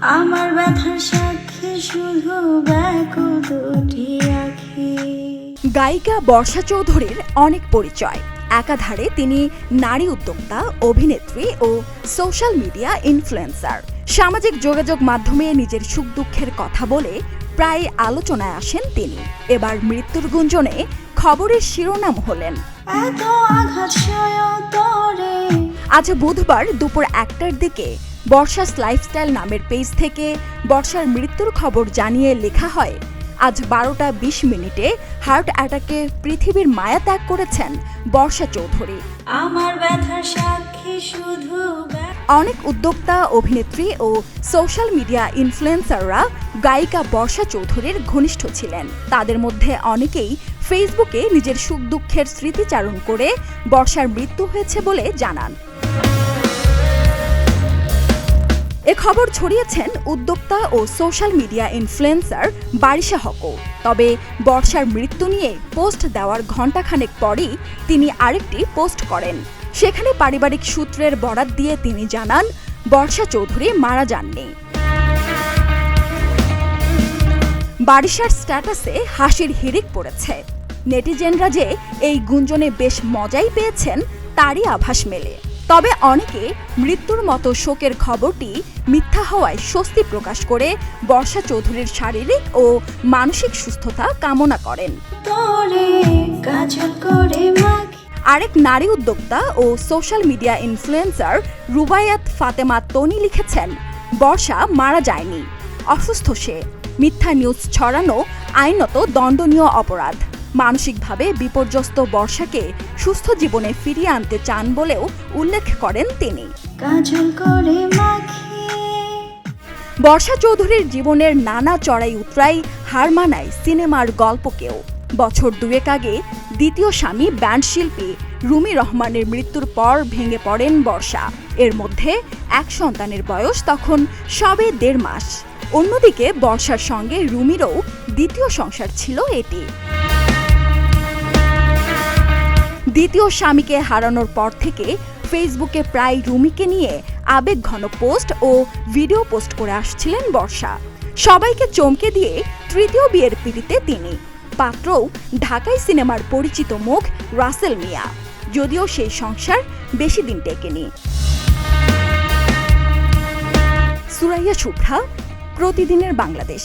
আমার ব্যথার সাক্ষী শুধু ব্যাকুল দুটি আঁখি। গায়িকা বর্ষা চৌধুরীর অনেক পরিচয়। একাধারে তিনি নারী উদ্যোক্তা, অভিনেত্রী ও সোশ্যাল মিডিয়া ইনফ্লুয়েন্সার। সামাজিক যোগাযোগ মাধ্যমে নিজের সুখ দুঃখের কথা বলে প্রায় আলোচনায় আসেন তিনি। এবার মৃত্যুর গুঞ্জনে খবরের শিরোনাম হলেন এত আঘাত সয় তরে। আজ বুধবার দুপুর 1টার দিকে বর্ষাস লাইফস্টাইল নামের পেজ থেকে বর্ষার মৃত্যুর খবর জানিয়ে লেখা হয়, আজ 12টা 20 মিনিটে হার্ট অ্যাটাকে পৃথিবীর মায়া ত্যাগ করেছেন বর্ষা চৌধুরী। আমার ব্যথার সাক্ষী শুধু অনেক উদ্যোক্তা, অভিনেত্রী ও সোশ্যাল মিডিয়া ইনফ্লুয়েন্সাররা গায়িকা বর্ষা চৌধুরীর ঘনিষ্ঠ ছিলেন। তাদের মধ্যে অনেকেই ফেসবুকে নিজের সুখ দুঃখের স্মৃতিচারণ করে বর্ষার মৃত্যু হয়েছে বলে জানান। এ খবর ছড়িয়েছেন উদ্যোক্তা ও সোশ্যাল মিডিয়া ইনফ্লুয়েন্সার বারিশা হকও। তবে বর্ষার মৃত্যু নিয়ে পোস্ট দেওয়ার ঘণ্টাখানেক পরই তিনি আরেকটি পোস্ট করেন। সেখানে পারিবারিক সূত্রের বরাত দিয়ে তিনি জানান, বর্ষা চৌধুরী মারা যাননি। বারিশার স্ট্যাটাসে হাসির হিড়িক পড়েছে। নেটিজেনরা যে এই গুঞ্জনে বেশ মজাই পেয়েছেন তারই আভাস মেলে। তবে অনেকে মৃত্যুর মতো শোকের খবরটি মিথ্যা হওয়ায় স্বস্তি প্রকাশ করে বর্ষা চৌধুরীর শারীরিক ও মানসিক সুস্থতা কামনা করেন। আরেক নারী উদ্যোক্তা ও social media influencer Rubaiyat Fatema Toni লিখেছেন, বর্ষা মারা যায়নি, অসুস্থ সে। মিথ্যা নিউজ ছড়ানো আইনত দণ্ডনীয় অপরাধ। মানসিকভাবে বিপর্যস্ত বর্ষাকে সুস্থ জীবনে ফিরিয়ে আনতে চান বলেও উল্লেখ করেন তিনি। বর্ষা চৌধুরীর জীবনের নানা চড়াই উতরাই হার মানায় সিনেমার গল্পকেও। বছর 2 আগে দ্বিতীয় স্বামী ব্যান্ড শিল্পী রুমি রহমানের মৃত্যুর পর ভেঙে পড়েন বর্ষা। এর মধ্যে এক সন্তানের বয়স তখন সবে 1.5 মাস। অন্যদিকে বর্ষার সঙ্গে রুমিরও দ্বিতীয় সংসার ছিল এটি। দ্বিতীয় স্বামীকে হারানোর পর থেকে ফেসবুকে প্রায় রুমিকে নিয়ে আবেগঘন পোস্ট ও ভিডিও পোস্ট করে আসছিলেন বর্ষা। সবাইকে চমকে দিয়ে তৃতীয় বিয়ের পিড়িতে তিনি। পাত্রও ঢাকাই সিনেমার পরিচিত মুখ রাসেল মিয়া, যদিও সেই সংসার বেশি দিন টেকেনি। সুরাইয়া শুভ্রা, প্রতিদিনের বাংলাদেশ।